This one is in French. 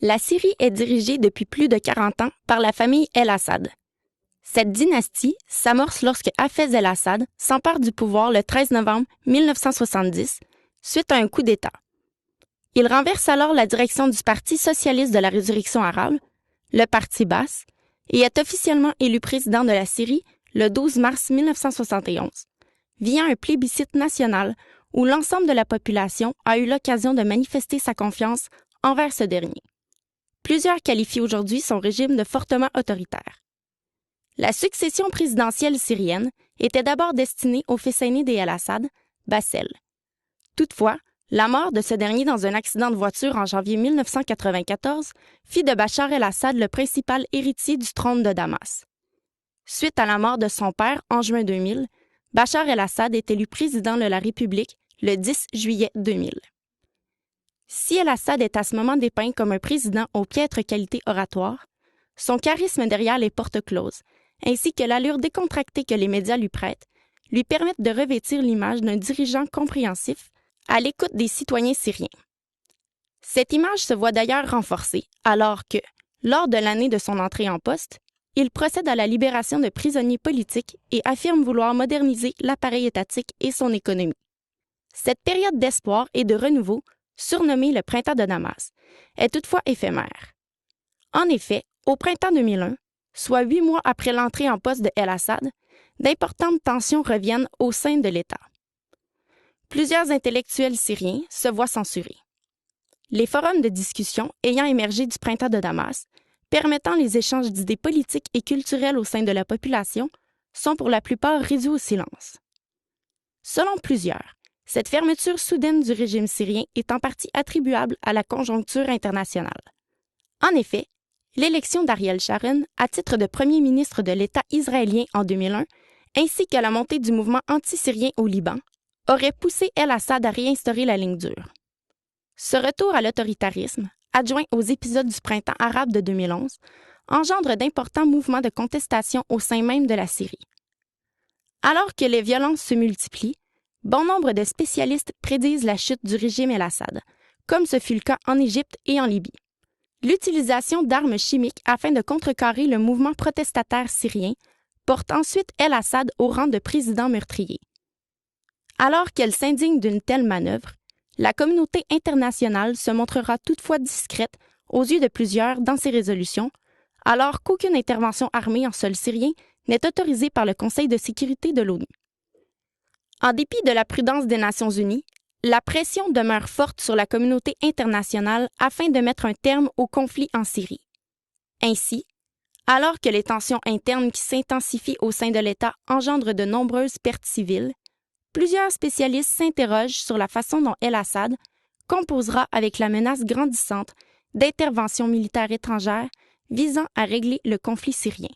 La Syrie est dirigée depuis plus de 40 ans par la famille El-Assad. Cette dynastie s'amorce lorsque Hafez El-Assad s'empare du pouvoir le 13 novembre 1970 suite à un coup d'État. Il renverse alors la direction du Parti socialiste de la résurrection arabe, le Parti Baas, et est officiellement élu président de la Syrie le 12 mars 1971, via un plébiscite national où l'ensemble de la population a eu l'occasion de manifester sa confiance envers ce dernier. Plusieurs qualifient aujourd'hui son régime de fortement autoritaire. La succession présidentielle syrienne était d'abord destinée au fils aîné des El-Assad, Bassel. Toutefois, la mort de ce dernier dans un accident de voiture en janvier 1994 fit de Bachar el-Assad le principal héritier du trône de Damas. Suite à la mort de son père en juin 2000, Bachar el-Assad est élu président de la République le 10 juillet 2000. Si el-Assad est à ce moment dépeint comme un président aux piètres qualités oratoires, son charisme derrière les portes closes, ainsi que l'allure décontractée que les médias lui prêtent, lui permettent de revêtir l'image d'un dirigeant compréhensif à l'écoute des citoyens syriens. Cette image se voit d'ailleurs renforcée alors que, lors de l'année de son entrée en poste, il procède à la libération de prisonniers politiques et affirme vouloir moderniser l'appareil étatique et son économie. Cette période d'espoir et de renouveau, surnommée le printemps de Damas, est toutefois éphémère. En effet, au printemps 2001, soit 8 mois après l'entrée en poste de El-Assad, d'importantes tensions reviennent au sein de l'État. Plusieurs intellectuels syriens se voient censurés. Les forums de discussion ayant émergé du printemps de Damas, permettant les échanges d'idées politiques et culturelles au sein de la population, sont pour la plupart réduits au silence. Selon plusieurs, cette fermeture soudaine du régime syrien est en partie attribuable à la conjoncture internationale. En effet, l'élection d'Ariel Sharon à titre de premier ministre de l'État israélien en 2001, ainsi que la montée du mouvement anti-syrien au Liban, aurait poussé El-Assad à réinstaurer la ligne dure. Ce retour à l'autoritarisme, adjoint aux épisodes du printemps arabe de 2011, engendre d'importants mouvements de contestation au sein même de la Syrie. Alors que les violences se multiplient, bon nombre de spécialistes prédisent la chute du régime El-Assad, comme ce fut le cas en Égypte et en Libye. L'utilisation d'armes chimiques afin de contrecarrer le mouvement protestataire syrien porte ensuite El-Assad au rang de président meurtrier. Alors qu'elle s'indigne d'une telle manœuvre, la communauté internationale se montrera toutefois discrète aux yeux de plusieurs dans ses résolutions, alors qu'aucune intervention armée en sol syrien n'est autorisée par le Conseil de sécurité de l'ONU. En dépit de la prudence des Nations unies, la pression demeure forte sur la communauté internationale afin de mettre un terme au conflit en Syrie. Ainsi, alors que les tensions internes qui s'intensifient au sein de l'État engendrent de nombreuses pertes civiles, plusieurs spécialistes s'interrogent sur la façon dont El-Assad composera avec la menace grandissante d'interventions militaires étrangères visant à régler le conflit syrien.